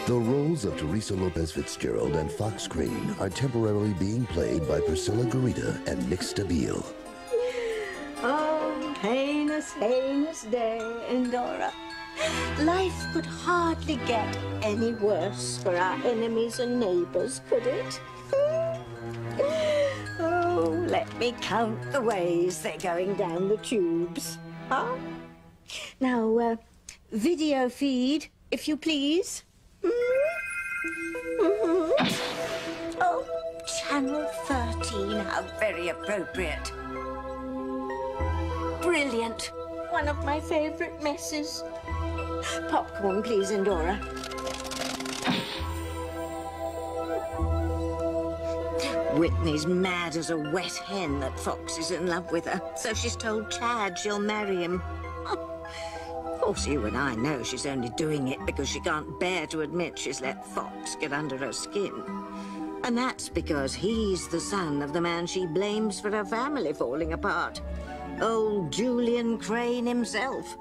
The roles of Teresa Lopez Fitzgerald and Fox Crane are temporarily being played by Priscilla Garita and Nick Stabile. Oh, heinous, heinous day, Endora. Life could hardly get any worse for our enemies and neighbors, could it? Oh, let me count the ways they're going down the tubes. Huh? Now, video feed, if you please. Oh, Channel 13, how very appropriate. Brilliant. One of my favorite messes. Popcorn, please, Endora. Whitney's mad as a wet hen that Fox is in love with her, so she's told Chad she'll marry him. Of course, you and I know she's only doing it because she can't bear to admit she's let Fox get under her skin. And that's because he's the son of the man she blames for her family falling apart. Old Julian Crane himself.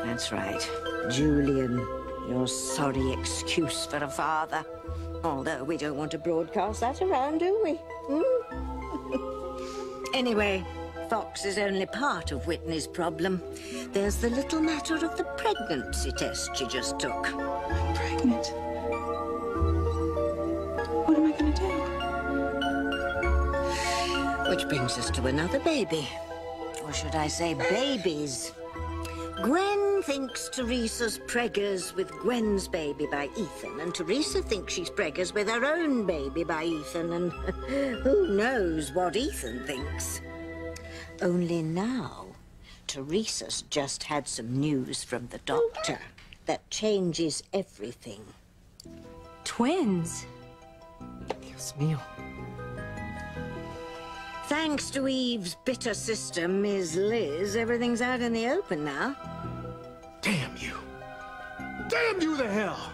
That's right, Julian, your sorry excuse for a father. Although we don't want to broadcast that around, do we? Anyway, Fox is only part of Whitney's problem. There's the little matter of the pregnancy test she just took. I'm pregnant. What am I going to do? Which brings us to another baby. Or should I say babies? Gwen thinks Teresa's preggers with Gwen's baby by Ethan, and Teresa thinks she's preggers with her own baby by Ethan, and who knows what Ethan thinks. Only now, Teresa's just had some news from the doctor that changes everything. Twins? Dios mío. Thanks to Eve's bitter sister, Ms. Liz, everything's out in the open now. Damn you! Damn you to hell!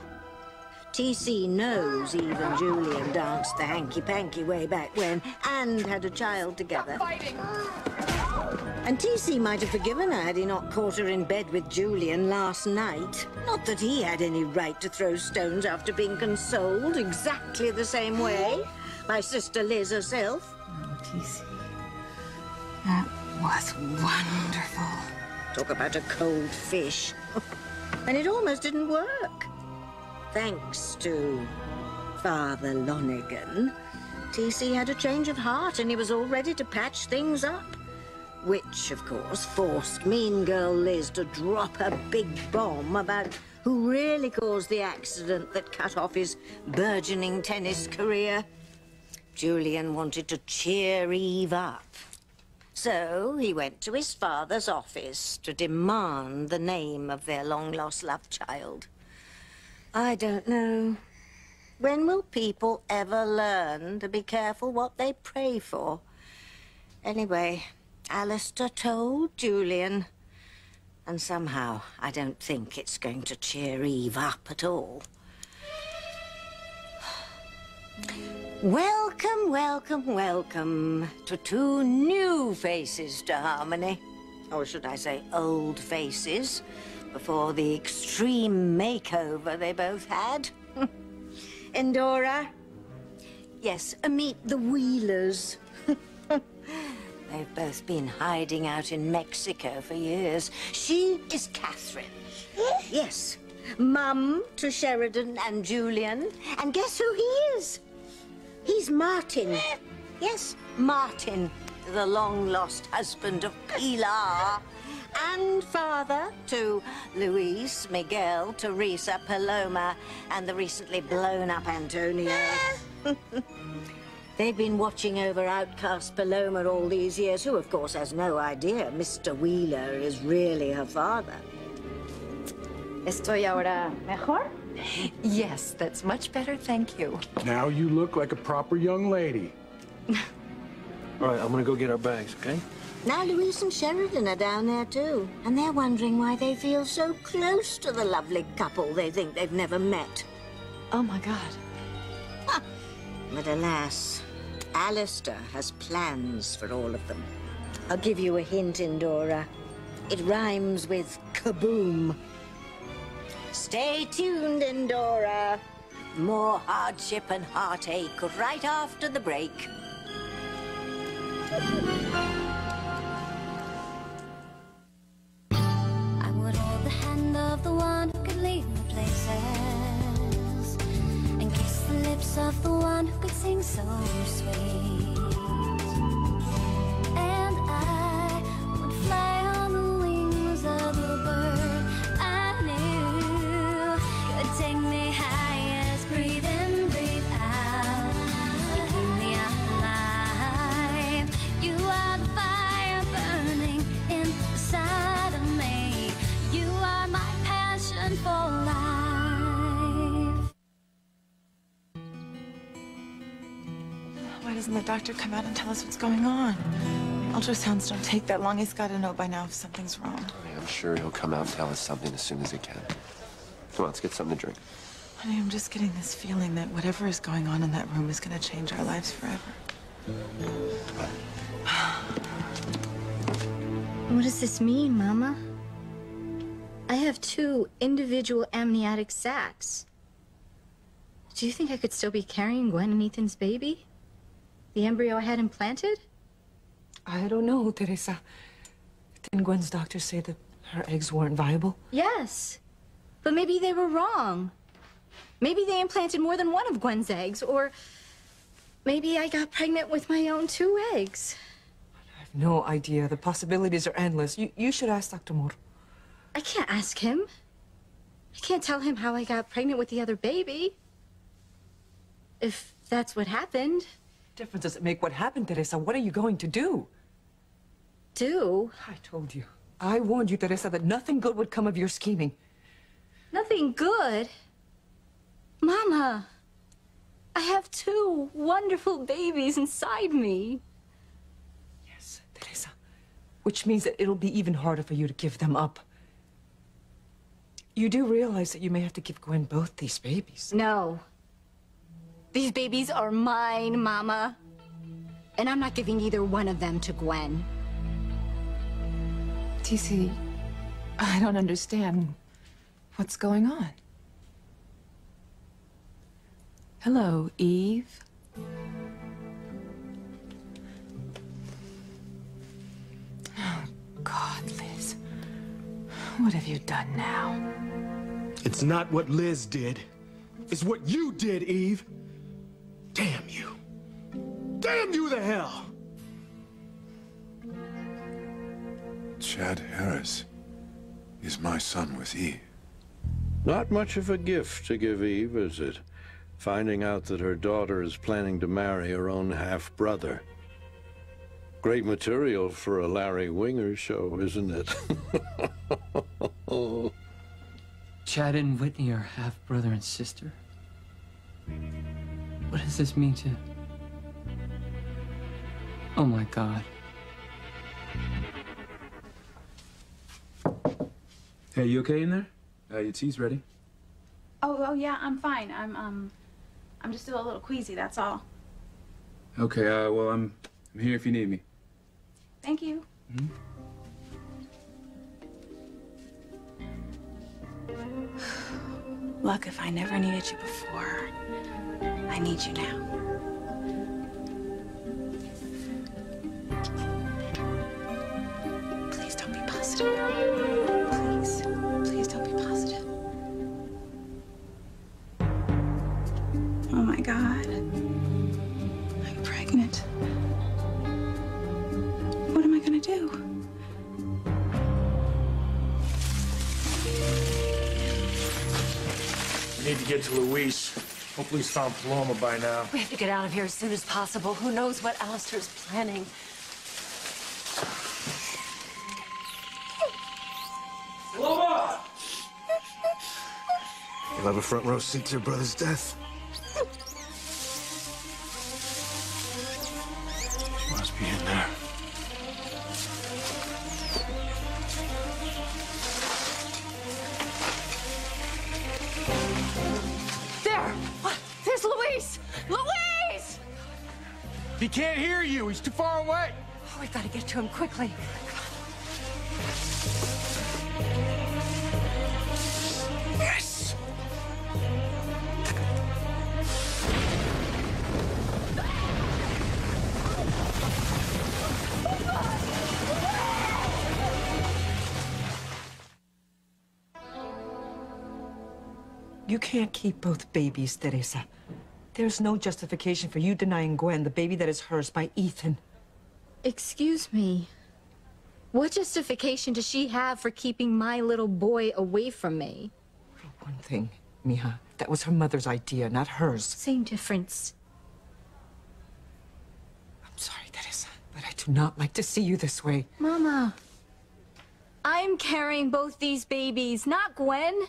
TC knows Eve and Julian danced the hanky-panky way back when and had a child together. Stop fighting! And TC might have forgiven her had he not caught her in bed with Julian last night. Not that he had any right to throw stones after being consoled exactly the same way by Sister Liz herself. Oh, TC. That was wonderful. Talk about a cold fish. And it almost didn't work. Thanks to Father Lonergan, TC had a change of heart and he was all ready to patch things up. Which, of course, forced mean girl Liz to drop a big bomb about who really caused the accident that cut off his burgeoning tennis career. Julian wanted to cheer Eve up. So he went to his father's office to demand the name of their long-lost love child. I don't know. When will people ever learn to be careful what they pray for? Anyway, Alistair told Julian. And somehow, I don't think it's going to cheer Eve up at all. Welcome, welcome, welcome to two new faces to Harmony. Or should I say old faces, before the extreme makeover they both had. Endora? Yes, meet the Wheelers. They've both been hiding out in Mexico for years. She is Catherine. Yes, mum to Sheridan and Julian. And guess who he is? He's Martin. Yes, Martin, the long-lost husband of Pilar. And father to Luis, Miguel, Teresa, Paloma, and the recently blown-up Antonio. They've been watching over outcast Paloma all these years, who, of course, has no idea Mr. Wheeler is really her father. ¿Estoy ahora mejor? Yes, that's much better, thank you. Now you look like a proper young lady. All right, I'm gonna go get our bags, okay? Now Luis and Sheridan are down there too, and they're wondering why they feel so close to the lovely couple they think they've never met. Oh, my God. But alas, Alistair has plans for all of them. I'll give you a hint, Endora. It rhymes with kaboom. Stay tuned, Endora. More hardship and heartache right after the break. I would hold the hand of the one who could lead me places, and kiss the lips of the one who could sing so sweet. And I would fly on the wings of the bird I knew could take me highest. Breathe in, breathe out, keep me alive. You are the fire burning inside of me. You are my passion for life. Why doesn't the doctor come out and tell us what's going on? Ultrasounds don't take that long. He's got to know by now if something's wrong. Honey, I'm sure he'll come out and tell us something as soon as he can. Come on, let's get something to drink. Honey, I'm just getting this feeling that whatever is going on in that room is going to change our lives forever. What does this mean, Mama? I have 2 individual amniotic sacs. Do you think I could still be carrying Gwen and Ethan's baby? The embryo I had implanted? I don't know, Teresa. Didn't Gwen's doctors say that her eggs weren't viable? Yes. But maybe they were wrong. Maybe they implanted more than one of Gwen's eggs, or maybe I got pregnant with my own 2 eggs. I have no idea. The possibilities are endless. You should ask Dr. Moore. I can't ask him. I can't tell him how I got pregnant with the other baby. If that's what happened. What difference does it make what happened, Teresa? What are you going to do? Do? I told you. I warned you, Teresa, that nothing good would come of your scheming. Nothing good? Mama, I have 2 wonderful babies inside me. Yes, Teresa. Which means that it'll be even harder for you to give them up. You do realize that you may have to give Gwen both these babies. No. These babies are mine, Mama. And I'm not giving either one of them to Gwen. TC, I don't understand. What's going on? Hello, Eve. Oh, God, Liz. What have you done now? It's not what Liz did. It's what you did, Eve. Damn you. Damn you to hell! Chad Harris is my son with Eve. Not much of a gift to give Eve, is it? Finding out that her daughter is planning to marry her own half-brother. Great material for a Larry Winger show, isn't it? Chad and Whitney are half-brother and sister? What does this mean to... Oh my God. Hey, you okay in there? Your tea's ready. Oh yeah, I'm fine. I'm just still a little queasy, that's all. Okay, well, I'm here if you need me. Thank you. Look, if I never needed you before, I need you now. Please don't be positive. Please. Please don't be positive. Oh my God. I'm pregnant. What am I gonna do? We need to get to Luis. Hopefully he's found Paloma by now. We have to get out of here as soon as possible. Who knows what Alistair's planning? Paloma! You'll have a front row seat to your brother's death. She must be in there. There! What? There's Luis! Luis! He can't hear you. He's too far away. Oh, we've got to get to him quickly. Yes. You can't keep both babies, Teresa. There's no justification for you denying Gwen the baby that is hers by Ethan. Excuse me. What justification does she have for keeping my little boy away from me? One thing, Mija, that was her mother's idea, not hers. Same difference. I'm sorry, Teresa, but I do not like to see you this way. Mama, I'm carrying both these babies, not Gwen.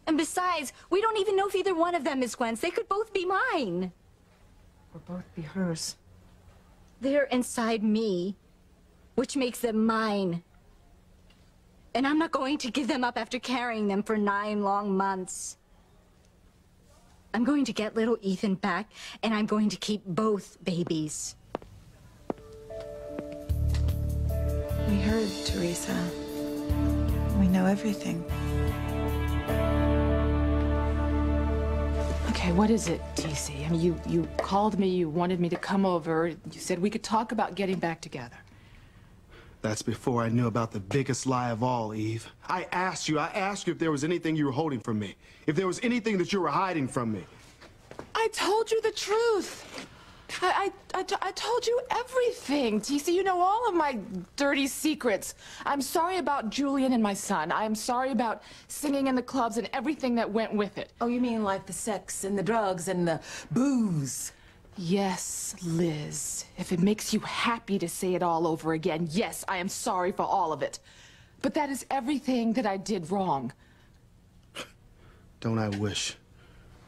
And besides, we don't even know if either one of them is Gwen's. They could both be mine. Or both be hers. They're inside me, which makes them mine. And I'm not going to give them up after carrying them for 9 long months. I'm going to get little Ethan back, and I'm going to keep both babies. We heard, Teresa. We know everything. Okay, what is it, TC? I mean, you called me, you wanted me to come over. You said we could talk about getting back together. That's before I knew about the biggest lie of all, Eve. I asked you if there was anything you were holding from me. If there was anything that you were hiding from me. I told you the truth. I told you everything, TC. You know all of my dirty secrets. I'm sorry about Julian and my son. I'm sorry about singing in the clubs and everything that went with it. Oh, you mean like the sex and the drugs and the booze? Yes, Liz. If it makes you happy to say it all over again, yes, I am sorry for all of it. But that is everything that I did wrong. Don't I wish?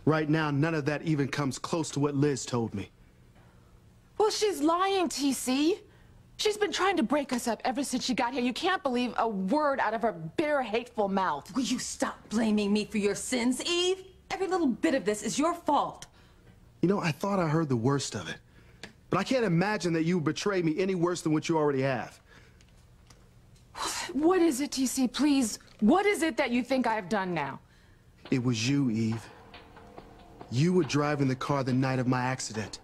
Right now, none of that even comes close to what Liz told me. Well, she's lying, TC. She's been trying to break us up ever since she got here. You can't believe a word out of her bare, hateful mouth. Will you stop blaming me for your sins, Eve? Every little bit of this is your fault. You know, I thought I heard the worst of it. But I can't imagine that you would betray me any worse than what you already have. What is it, TC, please? What is it that you think I've done now? It was you, Eve. You were driving the car the night of my accident.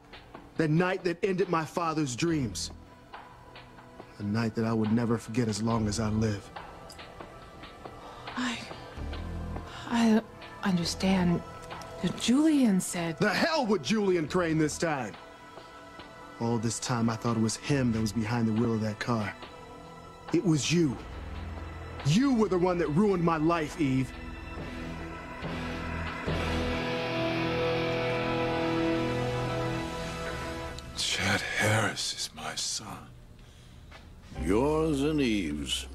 The night that ended my father's dreams. A night that I would never forget as long as I live. I understand. Julian said... The hell with Julian Crane this time! All this time I thought it was him that was behind the wheel of that car. It was you. You were the one that ruined my life, Eve. Chad Harris is my son. Yours and Eve's.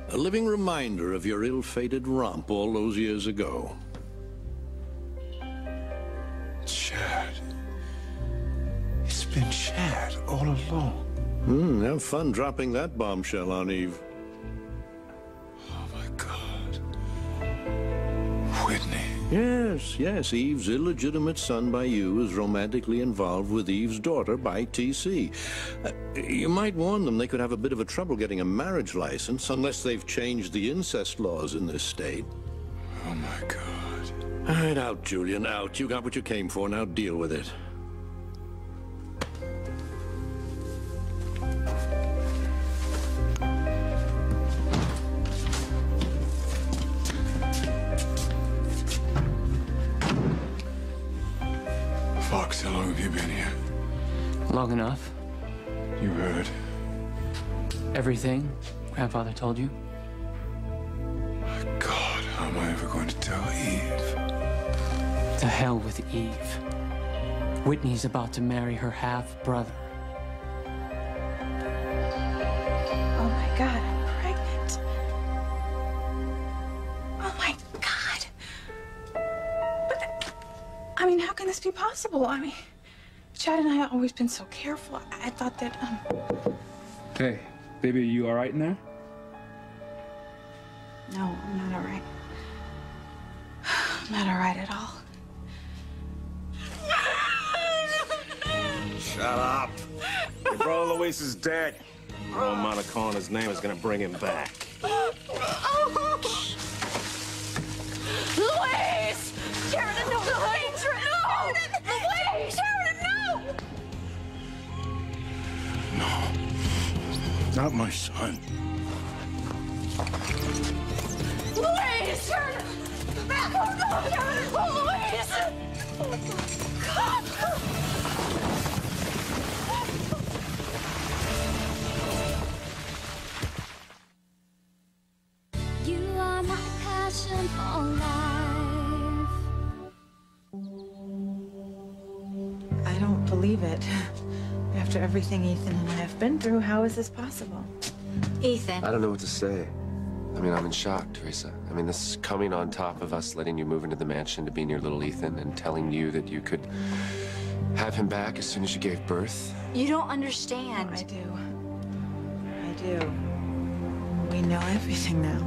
A living reminder of your ill-fated romp all those years ago. Chad. It's been Chad all along. Have fun dropping that bombshell on Eve. Oh my God. Whitney. Yes, Eve's illegitimate son by you is romantically involved with Eve's daughter by TC. You might warn them they could have a bit of a trouble getting a marriage license unless they've changed the incest laws in this state. Oh my God. All right, out, Julian, out. You got what you came for, now deal with it. Fox, how long have you been here? Long enough. You heard? Everything Grandfather told you? My God, how am I ever going to tell Eve? To hell with Eve. Whitney's about to marry her half-brother. Oh my God, I'm pregnant. Oh my God. But, I mean, how can this be possible? I mean, Chad and I have always been so careful. I thought that, Hey, baby, are you all right in there? No, I'm not all right. I'm not all right at all. Shut up. Your brother Luis is dead. Ron Monacona's name is gonna bring him back. Luis! Sheridan, no! Luis! No! Luis! Sheridan, no! No. Not my son. Luis! Sheridan! You are my passion for life. I don't believe it. After everything Ethan and I have been through, how is this possible? Ethan. I don't know what to say. I mean, I'm in shock, Teresa. I mean, this is coming on top of us letting you move into the mansion to be near little Ethan and telling you that you could have him back as soon as you gave birth. You don't understand. I do. I do. We know everything now.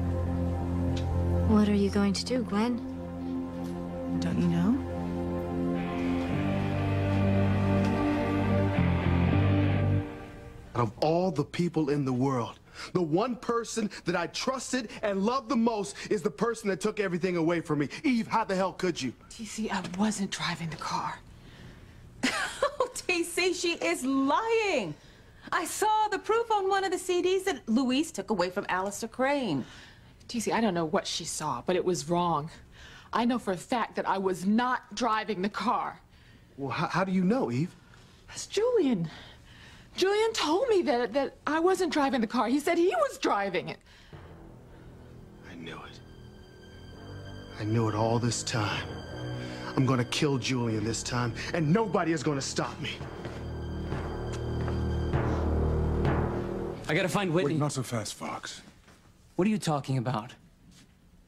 What are you going to do, Gwen? Don't you know? Out of all the people in the world, the one person that I trusted and loved the most is the person that took everything away from me. Eve, how the hell could you? TC, I wasn't driving the car. Oh, TC, she is lying. I saw the proof on one of the CDs that Louise took away from Alistair Crane. TC, I don't know what she saw, but it was wrong. I know for a fact that I was not driving the car. Well, how do you know, Eve? That's Julian. Julian told me that I wasn't driving the car. He said he was driving it. I knew it. I knew it all this time. I'm gonna kill Julian this time, and nobody is gonna stop me. I gotta find Whitney. Wait, not so fast, Fox. What are you talking about?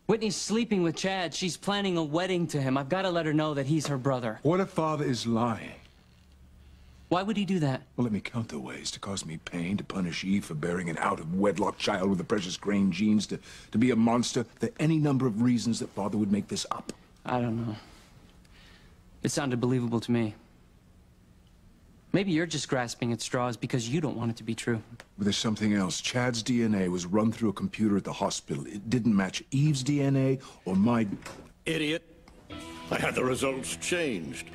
Whitney's sleeping with Chad. She's planning a wedding to him. I've got to let her know that he's her brother. What if Father is lying? Why would he do that? Well, let me count the ways: to cause me pain, to punish Eve for bearing an out-of-wedlock child with the precious Crane genes, to be a monster. There are any number of reasons that Father would make this up. I don't know. It sounded believable to me. Maybe you're just grasping at straws because you don't want it to be true. But there's something else. Chad's DNA was run through a computer at the hospital. It didn't match Eve's DNA or my... Idiot. I had the results changed.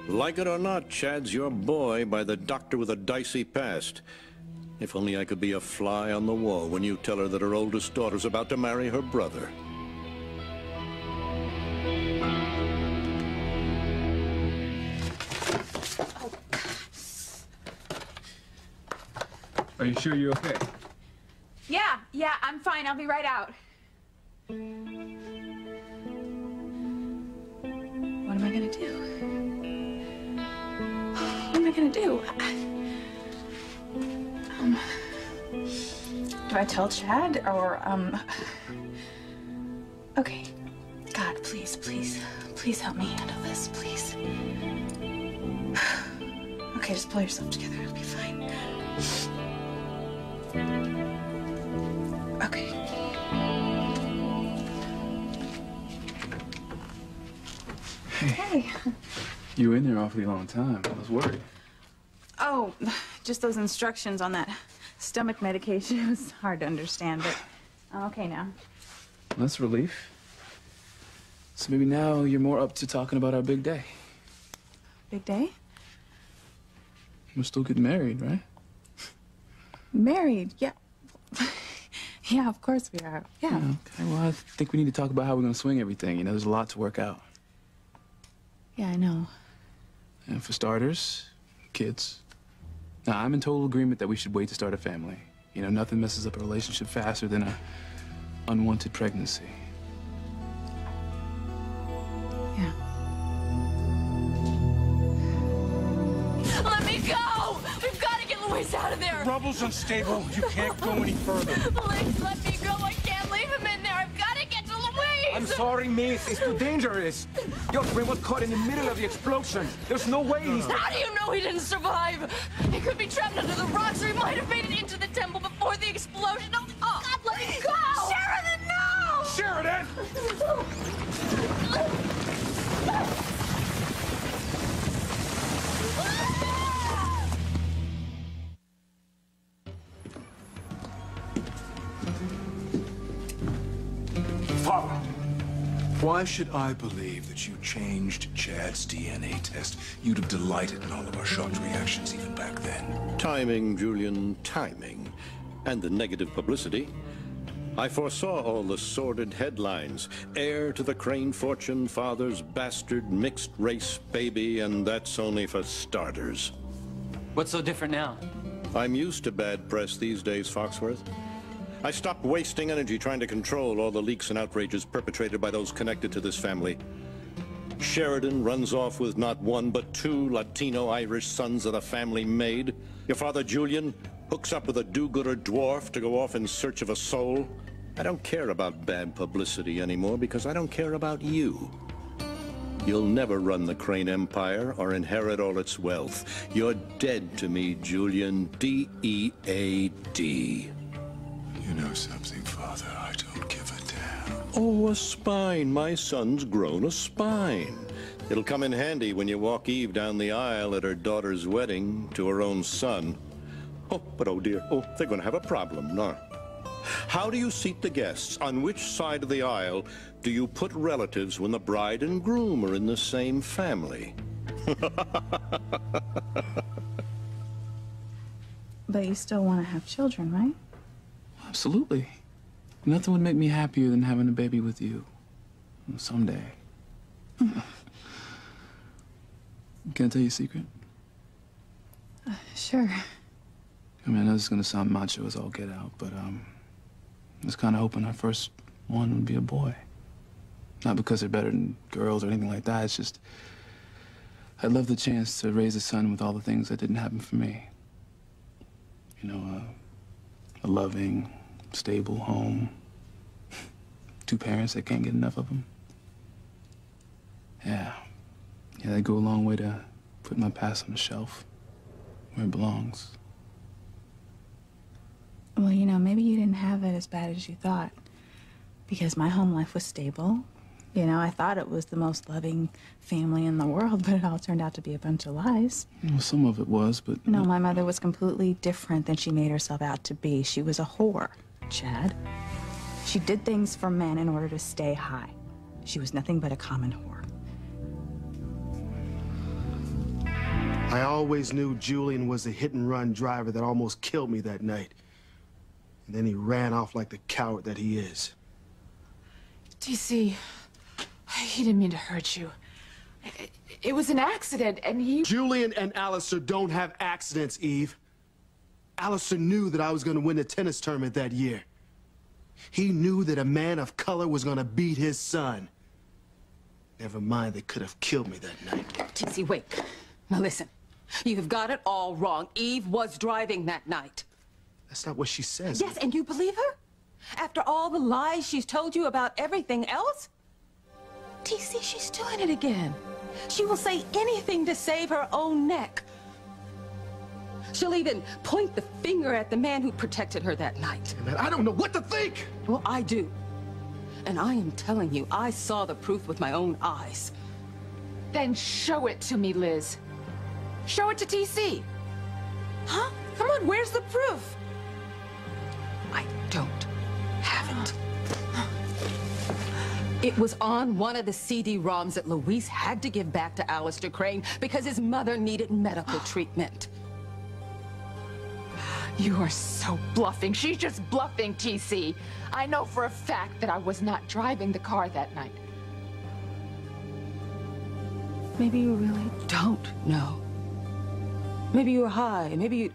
Like it or not, Chad's your boy by the doctor with a dicey past. If only I could be a fly on the wall when you tell her that her oldest daughter's about to marry her brother. Are you sure you're okay? Yeah, I'm fine. I'll be right out. What am I gonna do? What am I gonna do? Do I tell Chad or, Okay. God, please, please, please help me handle this, please. Okay, just pull yourself together. It'll be fine. Okay. Hey. You were in there awfully long time. I was worried. Oh, just those instructions on that stomach medication. It was hard to understand, but I'm okay now. That's a relief. So maybe now you're more up to talking about our big day. Big day? We're still getting married, right? Married, yeah. Yeah, of course we are. Yeah. Okay, well, I think we need to talk about how we're going to swing everything. You know, there's a lot to work out. Yeah, I know. And for starters, kids. Now, I'm in total agreement that we should wait to start a family. You know, nothing messes up a relationship faster than a unwanted pregnancy. Yeah. Let me go! We've got to get Louise out of there! Rubble's unstable. You can't go any further. Please let me go. I can't leave him in there. I've got to get to Louise! I'm sorry, miss. It's too dangerous. Your friend was caught in the middle of the explosion. There's no way he's... How do you know he didn't survive? He could be trapped under the rocks, or he might have made it into the temple before the explosion. Oh, God, let me go! Sheridan, no! Sheridan! Father, why should I believe that you changed Chad's DNA test? You'd have delighted in all of our shocked reactions even back then. Timing, Julian, timing. And the negative publicity. I foresaw all the sordid headlines. Heir to the Crane fortune, father's bastard, mixed-race baby, and that's only for starters. What's so different now? I'm used to bad press these days, Foxworth. I stopped wasting energy trying to control all the leaks and outrages perpetrated by those connected to this family. Sheridan runs off with not one, but 2 Latino-Irish sons of the family maid. Your father, Julian, hooks up with a do-gooder dwarf to go off in search of a soul. I don't care about bad publicity anymore because I don't care about you. You'll never run the Crane Empire or inherit all its wealth. You're dead to me, Julian. D-E-A-D. You know something, Father? I don't give a damn. Oh, a spine. My son's grown a spine. It'll come in handy when you walk Eve down the aisle at her daughter's wedding to her own son. Oh, but oh dear. Oh, they're going to have a problem, no? How do you seat the guests? On which side of the aisle do you put relatives when the bride and groom are in the same family? But you still want to have children, right? Absolutely. Nothing would make me happier than having a baby with you. Someday. Can I tell you a secret? Sure. I mean, I know this is gonna sound macho as all get out, but I was kind of hoping our first one would be a boy. Not because they're better than girls or anything like that. It's just I'd love the chance to raise a son with all the things that didn't happen for me. You know, a loving, stable home, 2 parents that can't get enough of them. Yeah, they go a long way to put my past on the shelf where it belongs. Well, you know, maybe you didn't have it as bad as you thought. Because my home life was stable. You know, I thought it was the most loving family in the world, but it all turned out to be a bunch of lies. Well, some of it was, but... No, my mother was completely different than she made herself out to be. She was a whore, Chad. She did things for men in order to stay high. She was nothing but a common whore. I always knew Julian was a hit-and-run driver that almost killed me that night. And then he ran off like the coward that he is. TC, he didn't mean to hurt you. It was an accident, and he... Julian and Alistair don't have accidents, Eve. Alistair knew that I was going to win the tennis tournament that year. He knew that a man of color was going to beat his son. Never mind, they could have killed me that night. TC, wait. Now listen. You've got it all wrong. Eve was driving that night. That's not what she says. Yes, and you believe her? After all the lies she's told you about everything else? TC, she's doing it again. She will say anything to save her own neck. She'll even point the finger at the man who protected her that night. Man, I don't know what to think! Well, I do. And I am telling you, I saw the proof with my own eyes. Then show it to me, Liz. Show it to TC. Huh? Come on, where's the proof? I don't have it. It was on one of the CD-ROMs that Luis had to give back to Alistair Crane because his mother needed medical treatment. You are so bluffing. She's just bluffing, TC. I know for a fact that I was not driving the car that night. Maybe you really don't know. Maybe you were high. Maybe you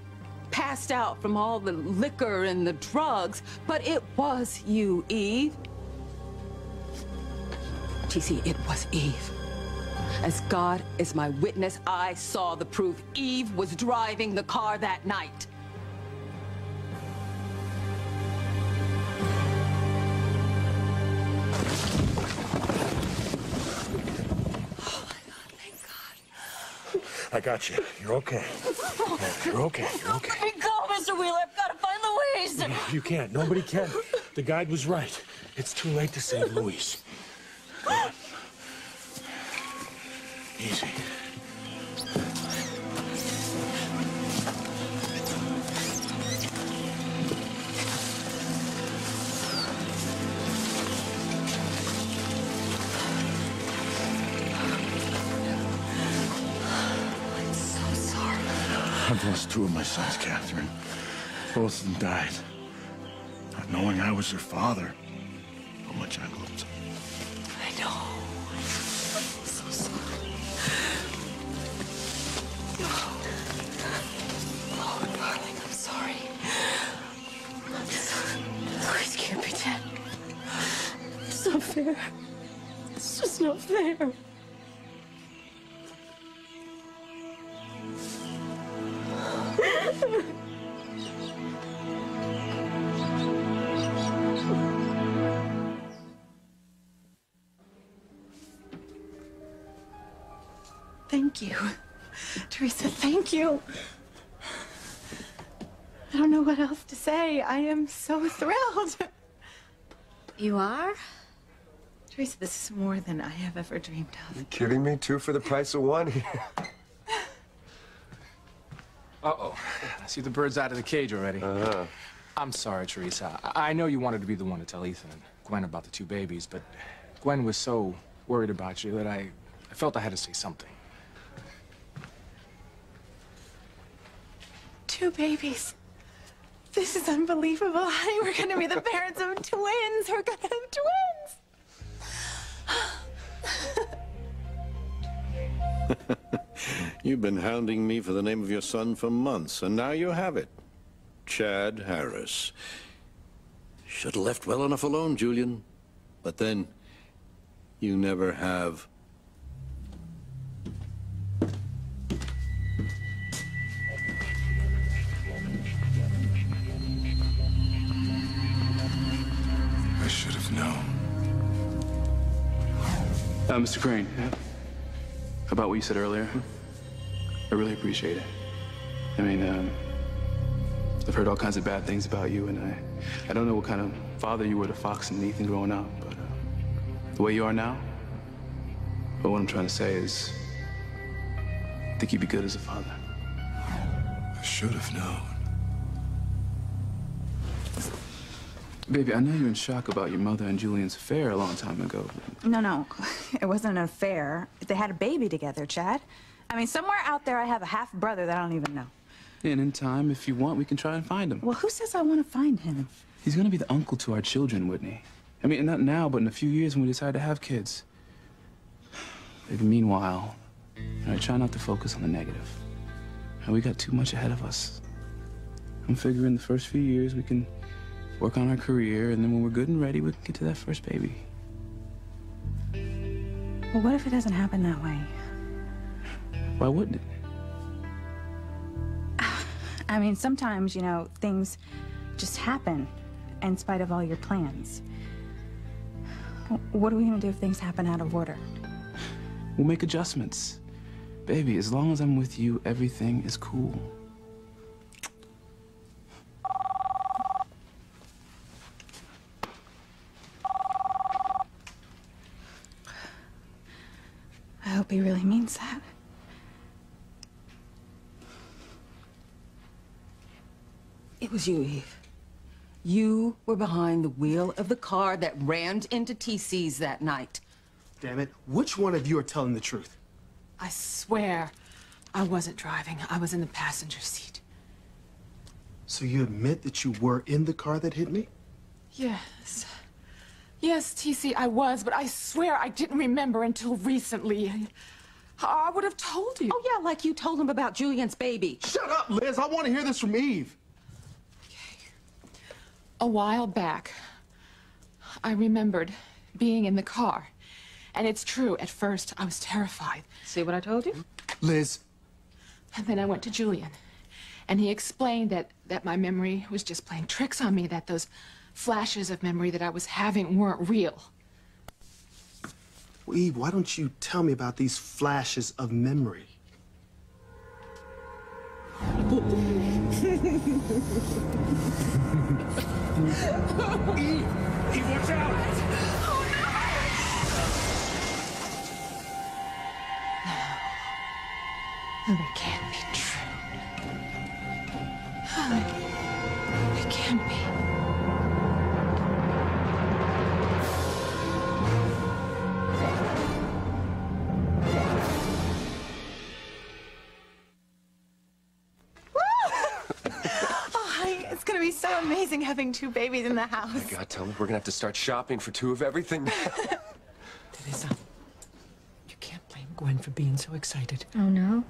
passed out from all the liquor and the drugs. But it was you, Eve. TC, it was Eve. As God is my witness, I saw the proof. Eve was driving the car that night. I got you. You're okay. You're okay. You're okay. Let me go, Mr. Wheeler. I've got to find Luis. No, you can't. Nobody can. The guide was right. It's too late to save Luis. Come on. Easy. I've lost 2 of my sons, Catherine. Both of them died. Not knowing I was her father. How much I loved her. I know. I'm so sorry. Oh, darling, I'm sorry. I'm sorry. Please can't pretend. It's not fair. It's just not fair. Thank you. Teresa, thank you. I don't know what else to say. I am so thrilled. You are? Teresa, this is more than I have ever dreamed of. You kidding me? 2 for the price of 1 here. Uh-oh. I see the bird's out of the cage already. I'm sorry, Teresa. I know you wanted to be the one to tell Ethan and Gwen about the 2 babies, but Gwen was so worried about you that I felt I had to say something. 2 babies. This is unbelievable. Honey, we're gonna be the parents of twins. We're gonna have twins. You've been hounding me for the name of your son for months, and now you have it. Chad Harris. Should have left well enough alone, Julian. But then, you never have. I should have known. Mr. Crane, about what you said earlier, I really appreciate it. I mean, I've heard all kinds of bad things about you, and I don't know what kind of father you were to Fox and Ethan growing up, but the way you are now, but what I'm trying to say is, I think you'd be good as a father. I should have known. Baby, I know you're in shock about your mother and Julian's affair a long time ago. No. It wasn't an affair. They had a baby together, Chad. I mean, somewhere out there I have a half-brother that I don't even know. And in time, if you want, we can try and find him. Well, who says I want to find him? He's gonna be the uncle to our children, Whitney. I mean, not now, but in a few years when we decide to have kids. Baby, meanwhile, I try not to focus on the negative. We got too much ahead of us. I'm figuring the first few years we can work on our career, and then when we're good and ready, we can get to that first baby. Well, what if it doesn't happen that way? Why wouldn't it? I mean, sometimes, you know, things just happen in spite of all your plans. What are we gonna do if things happen out of order? We'll make adjustments. Baby, as long as I'm with you, everything is cool. I hope he really means that. It was you, Eve. You were behind the wheel of the car that rammed into TC's that night. Damn it, which one of you are telling the truth? I swear, I wasn't driving. I was in the passenger seat. So you admit that you were in the car that hit me? Yes. Yes, TC, I was, but I swear I didn't remember until recently. I would have told you. Oh, yeah, like you told him about Julian's baby. Shut up, Liz. I want to hear this from Eve. A while back, I remembered being in the car. And it's true, at first, I was terrified. See what I told you? Liz. And then I went to Julian. And he explained that my memory was just playing tricks on me, that those flashes of memory that I was having weren't real. Well, Eve, why don't you tell me about these flashes of memory? Eve, watch out! They can't be true. They can't be. It's gonna be so amazing. embarrassing having 2 babies in the house. Oh my God, tell me we're gonna have to start shopping for 2 of everything now. Teresa, you can't blame Gwen for being so excited. Oh, no?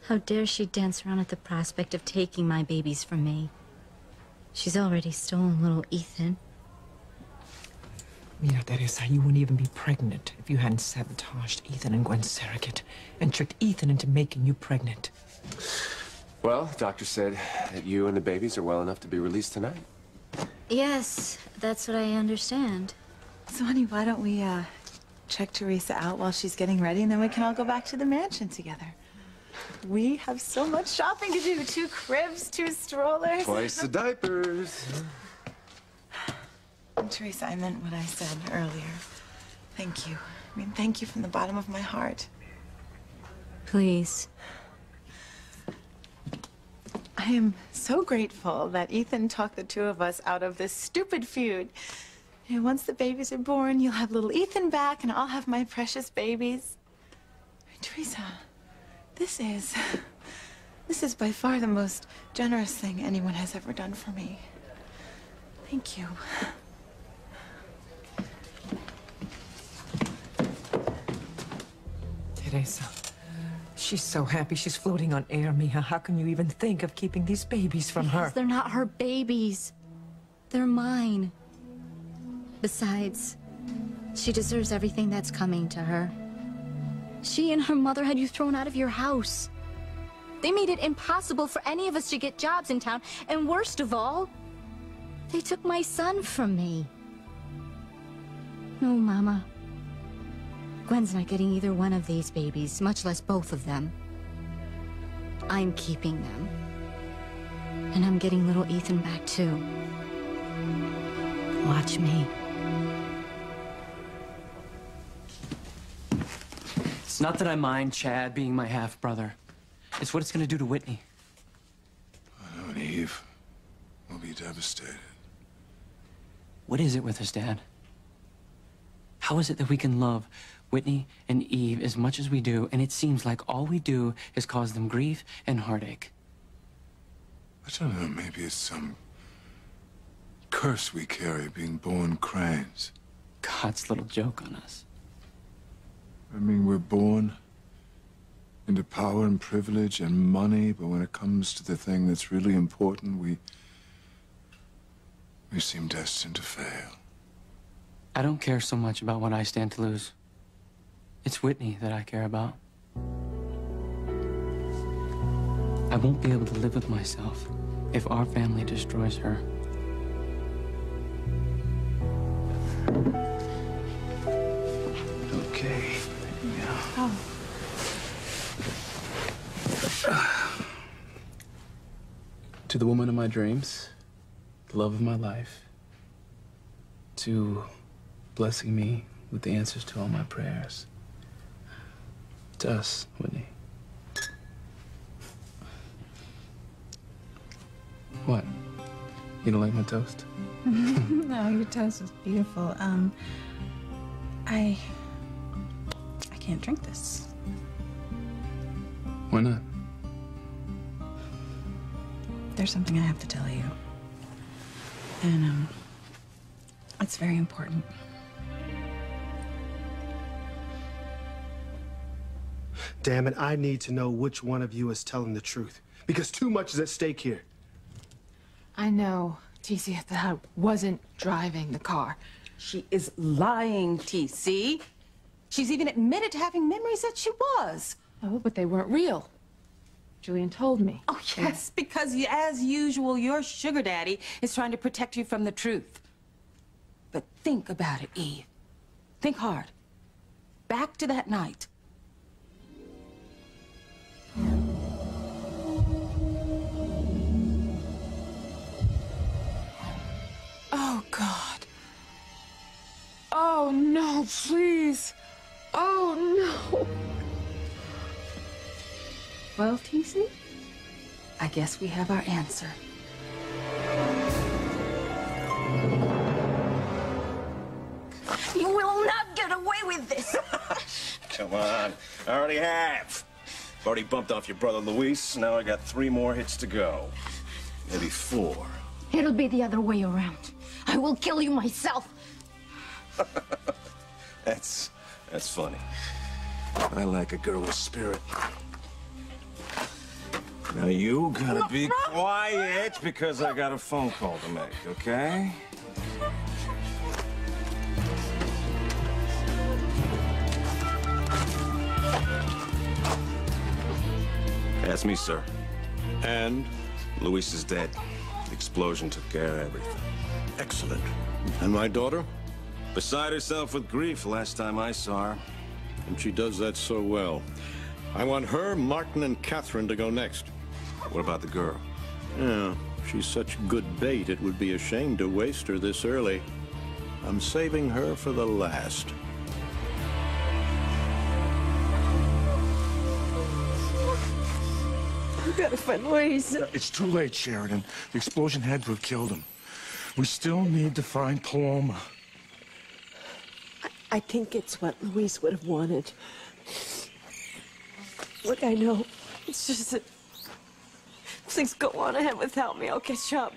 How dare she dance around at the prospect of taking my babies from me? She's already stolen little Ethan. Mira, Teresa, you wouldn't even be pregnant if you hadn't sabotaged Ethan and Gwen's surrogate and tricked Ethan into making you pregnant. Well, doctor said that you and the babies are well enough to be released tonight. Yes, that's what I understand. So, honey, why don't we, check Teresa out while she's getting ready, and then we can all go back to the mansion together. We have so much shopping to do. 2 cribs, 2 strollers. Twice the diapers. And Teresa, I meant what I said earlier. Thank you. I mean, thank you from the bottom of my heart. Please. I am so grateful that Ethan talked the 2 of us out of this stupid feud. You know, once the babies are born, you'll have little Ethan back, and I'll have my precious babies. Teresa, this is by far the most generous thing anyone has ever done for me. Thank you. Teresa, she's so happy she's floating on air, Mija. How can you even think of keeping these babies from her? Because they're not her babies. They're mine. Besides, she deserves everything that's coming to her. She and her mother had you thrown out of your house. They made it impossible for any of us to get jobs in town, and worst of all, they took my son from me. No, Mama. Gwen's not getting either one of these babies, much less both of them. I'm keeping them. And I'm getting little Ethan back, too. Watch me. It's not that I mind Chad being my half-brother. It's what it's gonna do to Whitney. I know, and Eve will be devastated. What is it with us, Dad? How is it that we can love Whitney and Eve as much as we do, and it seems like all we do is cause them grief and heartache? I don't know, maybe it's some curse we carry, being born cranes. God's little joke on us. I mean, we're born into power and privilege and money, but when it comes to the thing that's really important, we seem destined to fail. I don't care so much about what I stand to lose. It's Whitney that I care about. I won't be able to live with myself if our family destroys her. Okay. Yeah. Oh. To the woman of my dreams, the love of my life, to blessing me with the answers to all my prayers. To us, Whitney. What? You don't like my toast? No, your toast is beautiful. I can't drink this. Why not? There's something I have to tell you. And, it's very important. Damn it, I need to know which one of you is telling the truth. Because too much is at stake here. I know, TC, that I wasn't driving the car. She is lying, TC. She's even admitted to having memories that she was. Oh, but they weren't real. Julian told me. Oh, yes, because as usual, your sugar daddy is trying to protect you from the truth. But think about it, Eve. Think hard. Back to that night. Oh, God. Oh, no, please. Oh, no. Well, TC, I guess we have our answer. You will not get away with this. Come on. I already have. Already bumped off your brother Luis. Now I got 3 more hits to go. Maybe 4. It'll be the other way around. I will kill you myself. That's funny. I like a girl with spirit. Now you gotta be quiet because I got a phone call to make, okay? That's me, sir. And? Luis is dead. The explosion took care of everything. Excellent. And my daughter? Beside herself with grief last time I saw her. And she does that so well. I want her, Martin, and Catherine to go next. What about the girl? Yeah, she's such good bait, it would be a shame to waste her this early. I'm saving her for the last. We gotta find Luis. It's too late, Sheridan. The explosion had to have killed him. We still need to find Paloma. I think it's what Luis would have wanted. Look, I know. It's just that if things go on ahead without me, I'll catch up.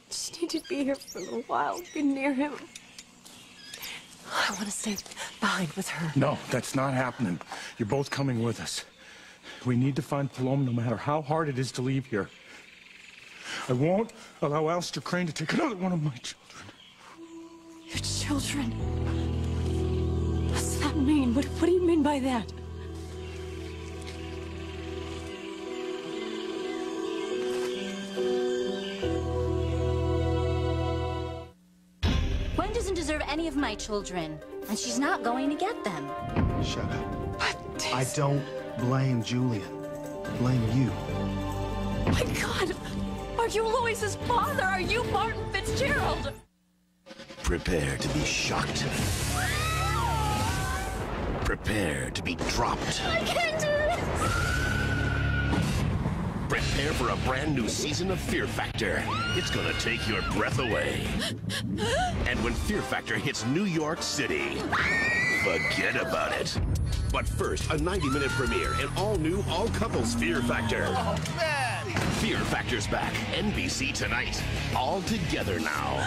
Just need to be here for a little while, be near him. I want to stay behind with her. No, that's not happening. You're both coming with us. We need to find Paloma no matter how hard it is to leave here. I won't allow Alistair Crane to take another one of my children. Your children? What's that mean? What do you mean by that? Gwen doesn't deserve any of my children, and she's not going to get them. Shut up. I don't blame Julian. I blame you. My God! Are you Luis's father? Are you Martin Fitzgerald? Prepare to be shocked. Prepare to be dropped. I can't do this! Prepare for a brand new season of Fear Factor. It's gonna take your breath away. And when Fear Factor hits New York City, forget about it. But first, a 90-minute premiere and all-new, all-couples Fear Factor. Oh, man! Fear Factor's back. NBC tonight. All together now.